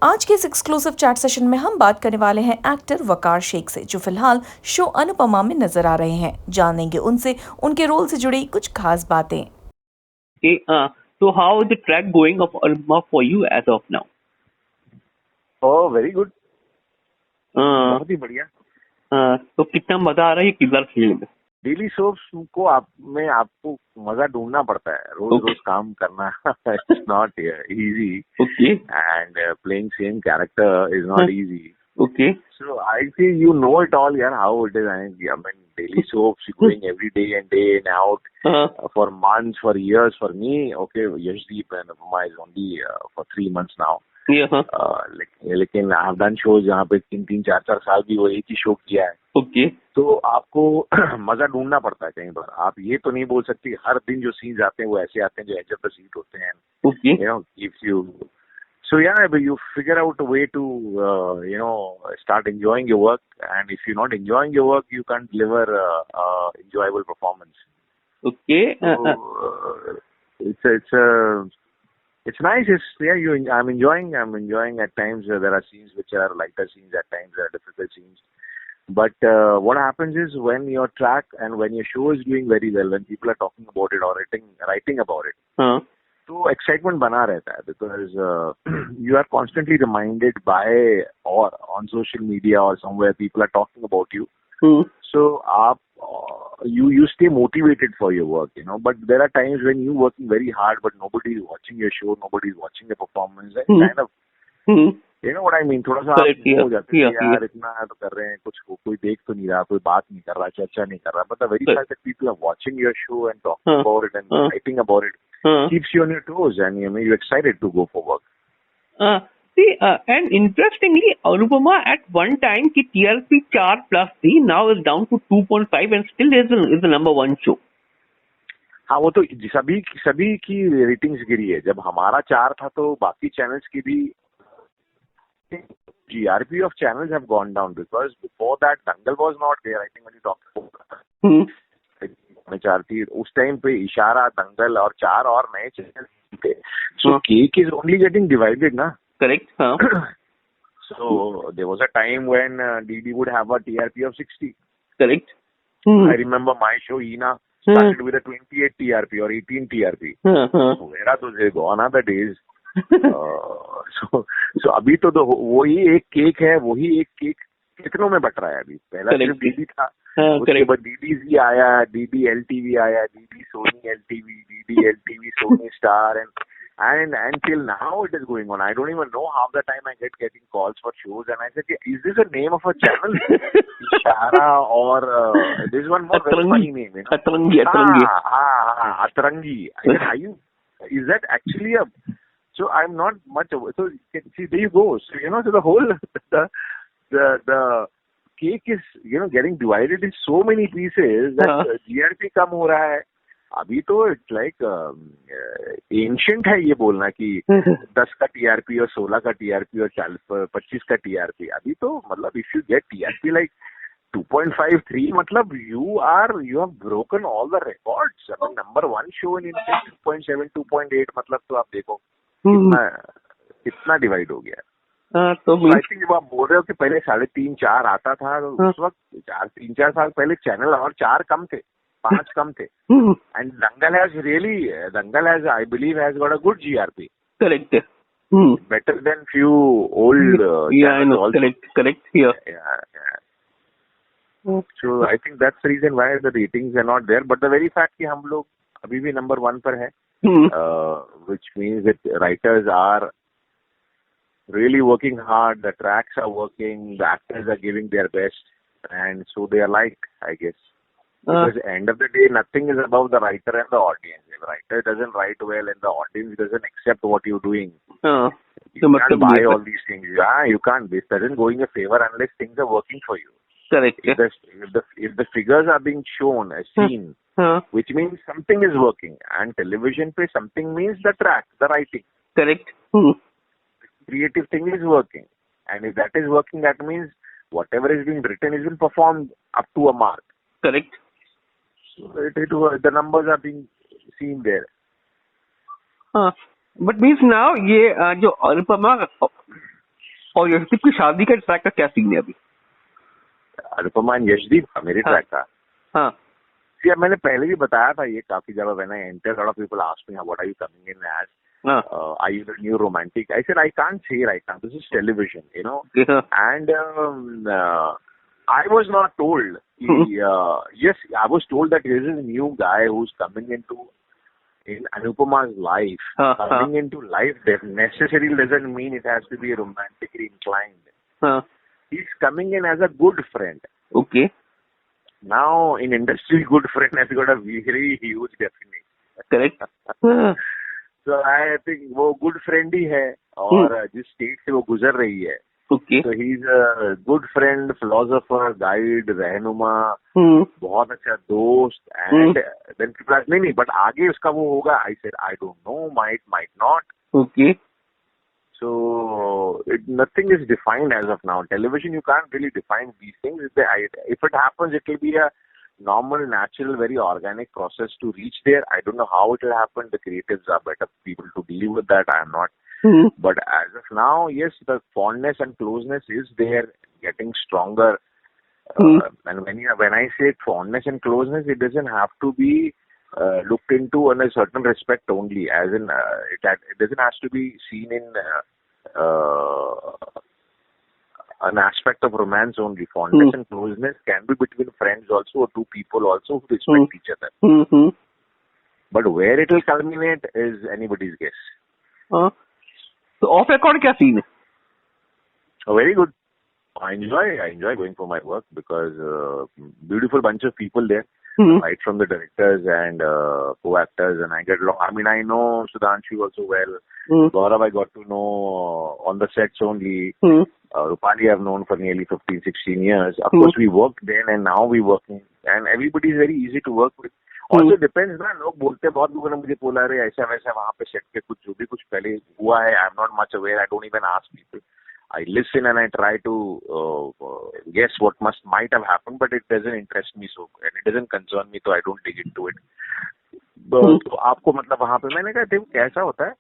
आज के इस एक्सक्लूसिव चैट सेशन में हम बात करने वाले हैं एक्टर वकार शेख से, जो फिलहाल शो अनुपमा में नजर आ रहे हैं। जानेंगे उनसे उनके रोल से जुड़ी कुछ खास बातें। Okay, so how is the track going of Alma for you as of now? Oh, very good. Uh, बहुत ही बढ़िया. तो कितना मजा आ रहा है किधर फील्ड में? डेली सोप्स को आपको मजा ढूंढना पड़ता है. रोज काम करना. It's not easy. Okay. And playing same character is not easy. Okay. So I think you know it all, yeah, how it is. I mean, daily soaps going every day and day and out for months, for years. For me, okay, Yashdeep and Upama is only for 3 months now. Yeah. लेकिन I have done shows जहाँ पे 3-4 साल भी वो एक ही show किया है. Okay. तो आपको मजा ढूंढना पड़ता है कहीं पर. आप ये तो नहीं बोल सकते हर दिन जो सीन्स आते हैं वो ऐसे आते हैं जो एज ऑफ द सीट होते हैं. Okay. You know, if you but you figure out a way to start enjoying your work, and if you're not enjoying your work, you can't deliver enjoyable performance. Okay. So, it's nice. I'm enjoying at times. There are scenes which are lighter scenes, at times there are difficult scenes. But what happens is when your track and when your show is doing very well, when people are talking about it or writing about it, so excitement बना रहता है, because you are constantly reminded by or on social media or somewhere people are talking about you. So you stay motivated for your work, but there are times when you're working very hard but nobody is watching your show, nobody is watching the performance, and kind of you know what I mean, थोड़ा सा हो जाता है यार इतना तो कर रहे हैं, कुछ कोई देख तो नहीं रहा, कोई बात नहीं कर रहा, चर्चा नहीं कर रहा, but the very fact that people are watching your show and talking about it and writing about it keeps you on your toes, and you're excited to go for work. And interestingly, Anupama at one time की TRP 4+ थी, now is down to 2.5 and still is the number one show. हाँ, वो तो सभी की ratings गिरी है. जब हमारा 4 था तो बाकी चैनल्स की भी GRP of channels have gone down, because before that Dangal was not there. I think when you talk about 4 थी उस टाइम पे इशारा, दंगल और 4 और नए चैनल थे. So cake is only getting divided, na? Correct. So there was a time when DD would have a TRP of 60. Correct. I remember my show Ina started with a 28 TRP or 18 TRP. So where are those gone are the days? So अभी तो वही एक cake है, वही एक cake कितनों में but रहा है. अभी पहला सिर्फ डीडी था, उसके बाद डीडी आया, डीडी LTV आया, DD Sony LTV, DD LTV Sony Star, and till now it is going on. I don't even know half the time I getting calls for shows, and I said, is this a name of a channel? Ishara, or there's one more very funny name. Atrangi. Atrangi. I said, is that actually a... So I'm not much... So see, there you go. So, so the whole... The cake is, getting divided in so many pieces that GRP कम हो रहा है. अभी तो it's like ancient है ये बोलना कि 10 का TRP और 16 का TRP और 25 का TRP. अभी तो मतलब if you get TRP like 2.5, 3, मतलब you have broken all the records. I mean, number 1 show in India 2.7, 2.8, मतलब तो आप देखो कितना डिवाइड हो गया. तो आई थिंक जब आप बोल रहे हो कि पहले 3.5, 4 आता था, तो उस वक्त 3-4 साल पहले चैनल और 4 कम थे, 5 कम थे. And Dangal has, I believe, has got a good GRP. Correct. Better than few old I know. also. Correct. Yeah. So I think that's the reason why the ratings are not there. But the very fact कि हम लोग अभी भी number 1 पर है, which means that writers are really working hard, the tracks are working, the actors are giving their best, and so they are liked, I guess. Because at the end of the day, nothing is above the writer and the audience. If the writer doesn't write well and the audience doesn't accept what you're doing, you can't buy all these things. Yeah, you can't. This doesn't go in your favor unless things are working for you. Correct. If the figures are being shown as seen, which means something is working. And television pe something means the track, the writing. Correct. Creative thing is working. And if that is working, that means whatever is being written is being performed up to a mark. Correct. The numbers are being seen there. But means now ये जो अनुपमा और यशदीप की शादी का track का क्या scene है अभी? अनुपमा यशदीप का मेरे ट्रैक का? हाँ यार मैंने पहले भी बताया था ये काफी जगह. When I enter, lot of people ask me what are you coming in as, are you the new romantic? I said I can't say right now. This is television, you know. And I was not told. Yes, I was told that this is a new guy who's coming in Anupama's life. Coming into life that necessarily doesn't mean it has to be romantically inclined. He's coming in as a good friend. Okay. Now in industry, good friend has got a very huge definition. Correct. So I think वो good friend ही है और जिस state से वो गुजर रही है. Okay. So he's a good friend, philosopher, guide, रहनुमा, बहुत अच्छा दोस्त. And then people ask, नहीं but आगे उसका वो होगा. I said I don't know, might not. Okay. So nothing is defined as of now. Television, you can't really define these things. If it happens, it will be a normal, natural, very organic process to reach there. I don't know how it will happen. The creatives are better people to deal with that. I am not. But as of now, yes, the fondness and closeness is there, getting stronger. And when I say fondness and closeness, it doesn't have to be looked into in a certain respect only. As in, it doesn't have to be seen in an aspect of romance only. Fondness and closeness can be between friends also, or two people also who respect each other. But where it will culminate is anybody's guess. So off record क्या scene है? Oh, very good. I enjoy going for my work because beautiful bunch of people there, right from the directors and co-actors, and I get along. I mean, I know Sudhanshu also well. Gaurav I got to know on the sets only. Rupali I've known for nearly 15, 16 years. Of course, we worked then and now we working, and everybody is very easy to work with. Also depends ना, लोग बोलते हैं, बहुत लोगों ने मुझे बोला अरे ऐसा वैसा वहाँ पे सेट पे कुछ जो भी कुछ पहले हुआ है. I am not much aware. I don't even ask people. I listen and I try to guess what might have happened, but it doesn't interest me so, and it doesn't concern me, so I don't dig into it. तो आपको मतलब वहाँ पे मैंने कहा देखो कैसा होता है.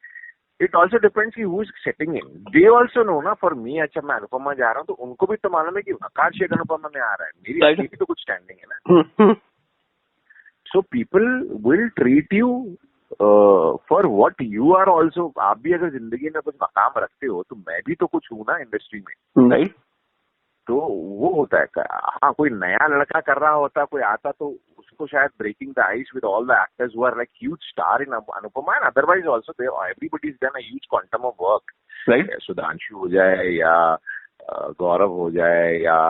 It also depends कि who is setting in. They also know ना. For me, अच्छा मैं अनुपमा जा रहा हूँ तो उनको भी तो मालूम है कि आकाश शेख अनुपमा में आ रहा है. मेरी भी तो कुछ स्टैंडिंग है ना. So people will treat you for what you are also. आप भी अगर जिंदगी में कुछ मकाम रखते हो तो मैं भी तो कुछ हूँ ना इंडस्ट्री में, राइट? तो वो होता है. हाँ, कोई नया लड़का कर रहा होता, कोई आता तो उसको शायद breaking the ice with all the actors who are like huge star in Anupama, and otherwise also everybody is done a huge quantum of work, right? Sudhanshu हो जाए या गौरव हो जाए या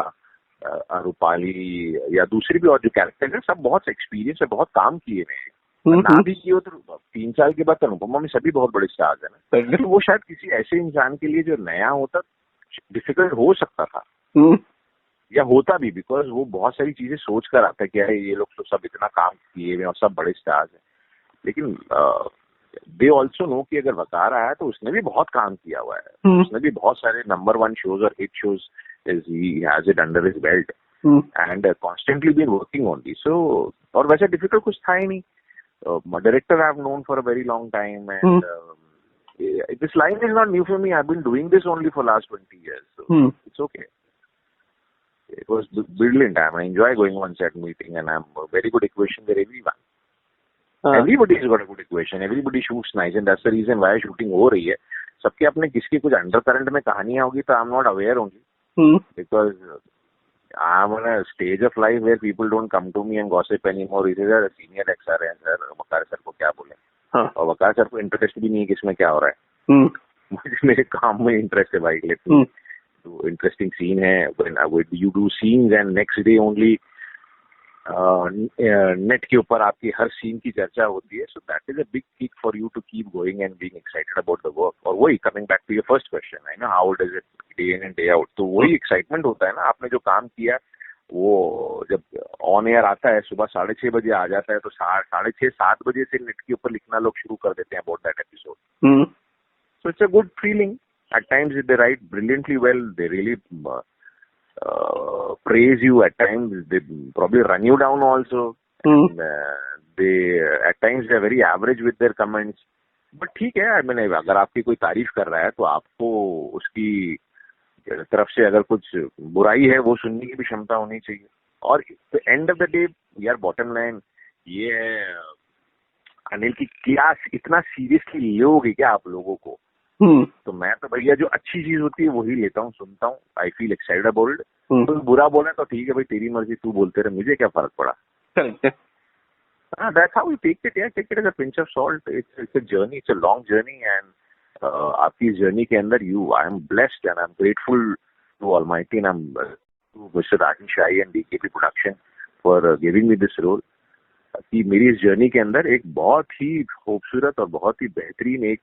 रूपाली या दूसरी भी और जो कैरेक्टर है, सब बहुत एक्सपीरियंस है, बहुत काम किए हैं. ना भी किए तो 3 साल के बाद अनुपमा में सभी बहुत बड़े स्टार्स है ना. तो वो शायद किसी ऐसे इंसान के लिए जो नया होता डिफिकल्ट हो सकता था या होता भी, बिकॉज वो बहुत सारी चीजें सोच कर आता है कि यार ये लोग तो सब इतना काम किए हुए और सब बड़े स्टार्स हैं. लेकिन दे ऑल्सो नो कि अगर वकार आया तो उसने भी बहुत काम किया हुआ है. उसने भी बहुत सारे नंबर 1 शोज और hit shows he has it under his belt and constantly been working on this. So और वैसे डिफिकल्ट कुछ था ही नहीं. Director I have known for a very long time, and this line is not new for me. I've been doing this only for last 20 years, so it's okay. It was brilliant. I enjoy going on set meeting, and I'm a very good equation with everyone. Everybody's got a good equation. Everybody shoots nice, and that's the reason why shooting हो रही है. सबके अपने किसकी कुछ undercurrent में कहानियां होगी तो I'm not aware only. Because I'm on a stage of life where people don't come to me and gossip anymore. He says, senior XR है सर, वकार सर को क्या बोले. और वकार सर को इंटरेस्ट भी नहीं है किसमें क्या हो रहा है. मुझे मेरे काम में इंटरेस्ट है भाई. लेकिन तो इंटरेस्टिंग सीन है. When you do scenes and next day only net के ऊपर आपकी हर सीन की चर्चा होती है. So that is a big kick for you to keep going and being excited about the work. और वही coming back to your first question, I know how does it day in and day out. तो वही excitement होता है ना. आपने जो काम किया वो जब ऑन एयर आता है सुबह 6:30 बजे आ जाता है तो 6:30-7 बजे से नेट के ऊपर लिखना लोग शुरू कर देते हैं about that episode. So it's a good feeling. At times they write brilliantly well. They really praise you. At times they probably run you down also. And, they at times they are very average with their comments. But ठीक है. I mean, अगर आपकी कोई तारीफ कर रहा है तो आपको उसकी तरफ से अगर कुछ बुराई है वो सुनने की भी क्षमता होनी चाहिए। और एंड ऑफ द डे यार बॉटम लाइन ये है अनिल की, क्या इतना सीरियसली लोगे क्या आप लोगों को? तो मैं तो भैया जो अच्छी चीज होती है वही लेता हूँ, सुनता हूँ, I feel excited about it. तो बुरा बोले तो ठीक है भाई, तेरी मर्जी, तू बोलते रहे, मुझे क्या फर्क पड़ा। That's how we take it, yeah. Take it as a pinch of salt. It's a journey, it's a long journey, and आपकी इस journey के अंदर I am blessed and I'm grateful to Almighty and I'm to Mr. Rajesh Shai and DKP Production for giving me this role. कि मेरी इस journey के अंदर एक बहुत ही खूबसूरत और बहुत ही बेहतरीन एक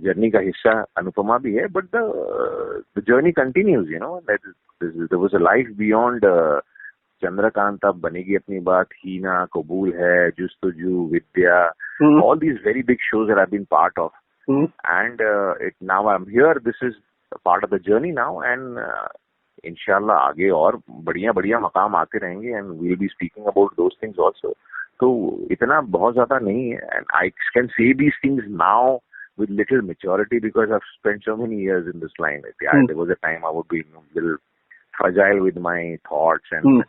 जर्नी का हिस्सा अनुपमा भी है, but the journey continues, you know, there was a life beyond Chandrakant, Ab Banegi Apni Baat, Heena, Qubool Hai, Justuju, Vidya, all these very big shows that I have been part of, and it now I am here, this is part of the journey now, and इंशाल्लाह आगे और बढ़िया बढ़िया मकाम आते रहेंगे, and we will be speaking about those things also. तो इतना बहुत ज्यादा नहीं है, and I can say these things now with little maturity because I've spent so many years in this line. Yeah, there was a time I would be a little fragile with my thoughts and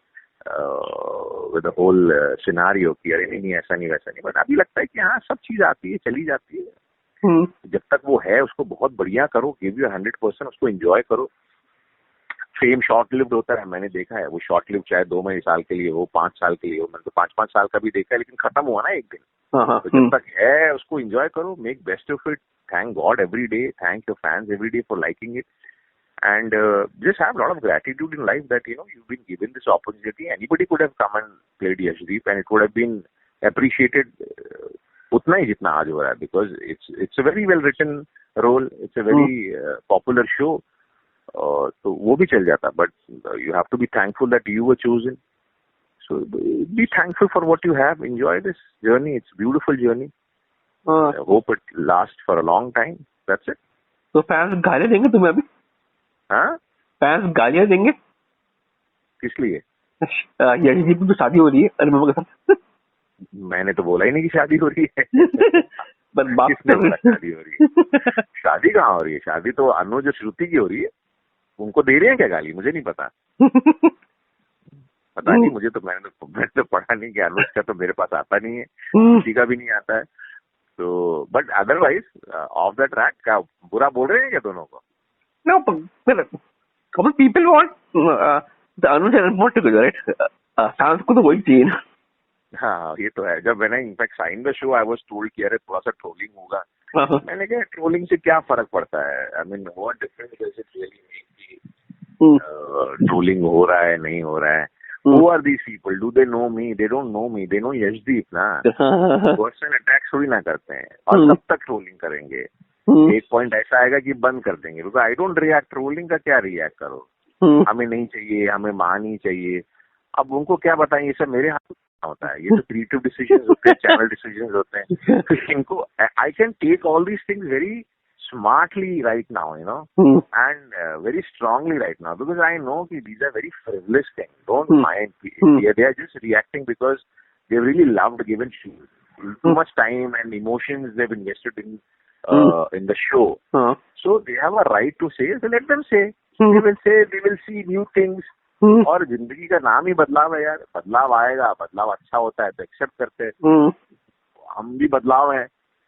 with the whole scenario कि अरे नहीं ऐसा नहीं वैसा नहीं, but अभी लगता है कि हाँ सब चीज आती है, चली जाती है। जब तक वो है उसको बहुत बढ़िया करो, give you 100%, उसको enjoy करो। फेम शॉर्ट लिव्ड होता है, मैंने देखा है, वो शॉर्ट लिव्ड चाहे 2 साल के लिए हो, 5 साल के लिए हो, मैंने तो 5-5 साल का भी देखा है, लेकिन खत्म हुआ ना एक दिन। तो जब तक है उसको एंजॉय करो, make best of it, thank God every day, thank your fans every day for liking it, and just have a lot of gratitude in life that, you know, you've been given this opportunity. Anybody could have come and played Yashdeep and it would have been appreciated utna hi jitna aaj ho raha hai, because it's a very well written role, it's a very popular show, तो वो भी चल जाता, but you have to be thankful that you were chosen. So be thankful for what you have. Enjoy this journey. It's a beautiful journey. I hope it lasts for a long time. That's it. तो fans गालियां देंगे तुम्हें अभी? हाँ, fans गालियां देंगे किस लिए? यही तो शादी हो रही है अनुपमा के साथ। मैंने तो बोला ही नहीं कि शादी हो रही है। पर बात किसने बोला शादी हो रही है? शादी कहाँ हो रही है? शादी तो अनुज और श्रुति की हो रही है। उनको दे रहे हैं क्या गाली? मुझे नहीं पता। पता नहीं मुझे, तो मैंने तो पढ़ा नहीं कि अनुज का तो मेरे पास आता नहीं है, किसी का भी नहीं आता है। तो but otherwise of the track क्या बुरा बोल रहे हैं क्या दोनों को? No, but couple people want the Anuj and Anupama together, right? Fans को तो वही चाहिए ना। हाँ ये तो है। जब मैंने in fact sign the show I was told कि अरे थोड़ा सा ट्रोलिंग होगा। मैंने कहा ट्रोलिंग से क्या फर्क पड़ता है? I mean what difference does it really make कि ट्रोलिंग हो रहा है नहीं हो रहा है? Who are these people? Do they know me? They don't know me. They know Yashdeep ना। पर्सनल अटैक थोड़ी ना करते हैं, और कब तक ट्रोलिंग करेंगे? एक पॉइंट ऐसा आएगा कि बंद कर देंगे, because I don't react. Trolling का क्या रिएक्ट करो? हमें नहीं चाहिए, हमें मां नहीं चाहिए। अब उनको क्या बताएं, ये सब मेरे हाथ में होता है, ये तो क्रिएटिव डिसीजंस होते हैं, चैनल डिसीजंस होते हैं। तो इनको I can take all these things very smartly right now, you know, and very strongly right now, because I know that these are very frivolous things. Don't mind. They are just reacting because they really loved, given too much time and emotions they've invested in the show. So they have a right to say. So let them say. They will say. They will see new things. और जिंदगी का नाम ही बदलाव है यार। बदलाव आएगा, बदलाव अच्छा होता है तो एक्सेप्ट करते हैं। हम भी बदलाव है,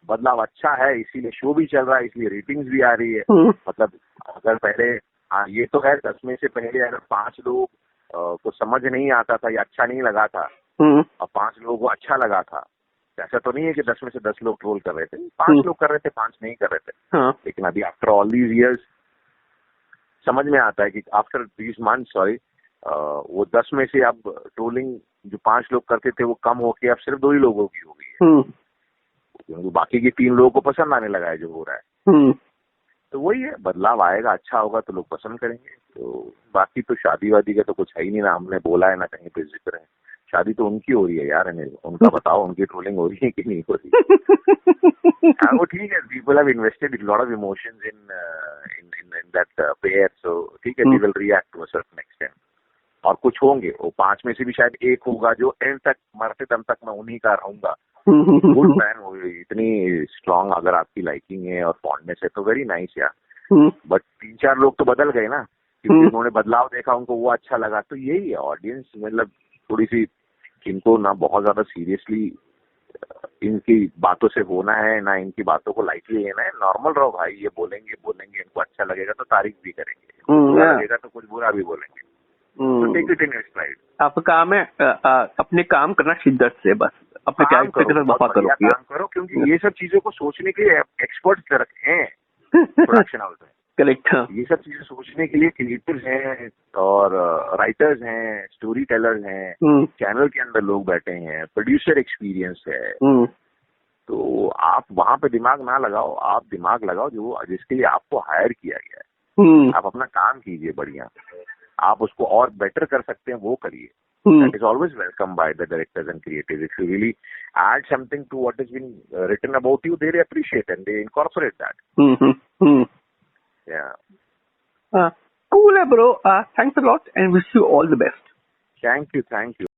बदलाव अच्छा है, इसीलिए शो भी चल रहा है, इसलिए रेटिंग्स भी आ रही है। मतलब अगर पहले ये तो है 10 में से पहले अगर 5 लोग को समझ नहीं आता था या अच्छा नहीं लगा था, और 5 लोगों को अच्छा लगा था, ऐसा तो नहीं है कि 10 में से 10 लोग ट्रोल कर रहे थे। 5 लोग कर रहे थे, 5 नहीं कर रहे थे। लेकिन अभी आफ्टर ऑल दीज इयर्स समझ में आता है कि आफ्टर दीज मंथ वो 10 में से अब ट्रोलिंग जो 5 लोग करते थे वो कम होके अब सिर्फ 2 ही लोगों की हो गई है, क्योंकि बाकी के 3 लोगों को पसंद आने लगा है जो हो रहा है। तो वही है, बदलाव आएगा, अच्छा होगा तो लोग पसंद करेंगे। तो बाकी तो शादी वादी का तो कुछ है ही नहीं, ना हमने बोला है ना कहीं पे जिक्र है। शादी तो उनकी हो रही है यार, उनका बताओ उनकी ट्रोलिंग हो रही है कि नहीं हो रही है? हाँ वो ठीक है, people have invested lot of emotions in that pair, so ठीक है, they will react to a certain extent. और कुछ होंगे, वो 5 में से भी शायद एक होगा जो एंड तक, मरते दम तक मैं उन्हीं का रहूंगा। गुड फैन हो, इतनी स्ट्रांग अगर आपकी लाइकिंग है और फॉन्डनेस है तो वेरी नाइस यार। बट 3-4 लोग तो बदल गए ना, क्योंकि उन्होंने बदलाव देखा, उनको वो अच्छा लगा। तो यही है ऑडियंस, मतलब थोड़ी सी इनको ना बहुत ज्यादा सीरियसली इनकी बातों से होना है, ना इनकी बातों को लाइटली लेना है। नॉर्मल रहो भाई, ये बोलेंगे इनको अच्छा लगेगा तो तारीफ भी करेंगे, बुरा लगेगा तो कुछ बुरा भी बोलेंगे। तो take it in your stride. आपका काम है अपने काम करना शिद्दत से, बस अपने कैरेक्टर के साथ वफा करो, काम करो, क्योंकि ये सब चीजों को सोचने के लिए एक्सपर्ट्स हैं प्रोडक्शन हाउस में। करेक्ट। ये सब चीजें सोचने के लिए क्रिएटर्स हैं और राइटर्स हैं, स्टोरी टेलर्स हैं, चैनल के अंदर लोग बैठे हैं, प्रोड्यूसर एक्सपीरियंस है। तो आप वहां पे दिमाग ना लगाओ, आप दिमाग लगाओ जिसके लिए आपको हायर किया गया है। आप अपना काम कीजिए बढ़िया, आप उसको और बेटर कर सकते हैं वो करिए। That is always welcome by the directors and creators. If you really add something to what has been written about you, they appreciate and they incorporate that. Yeah. Cool, bro. Thanks a lot and wish you all the best. Thank you.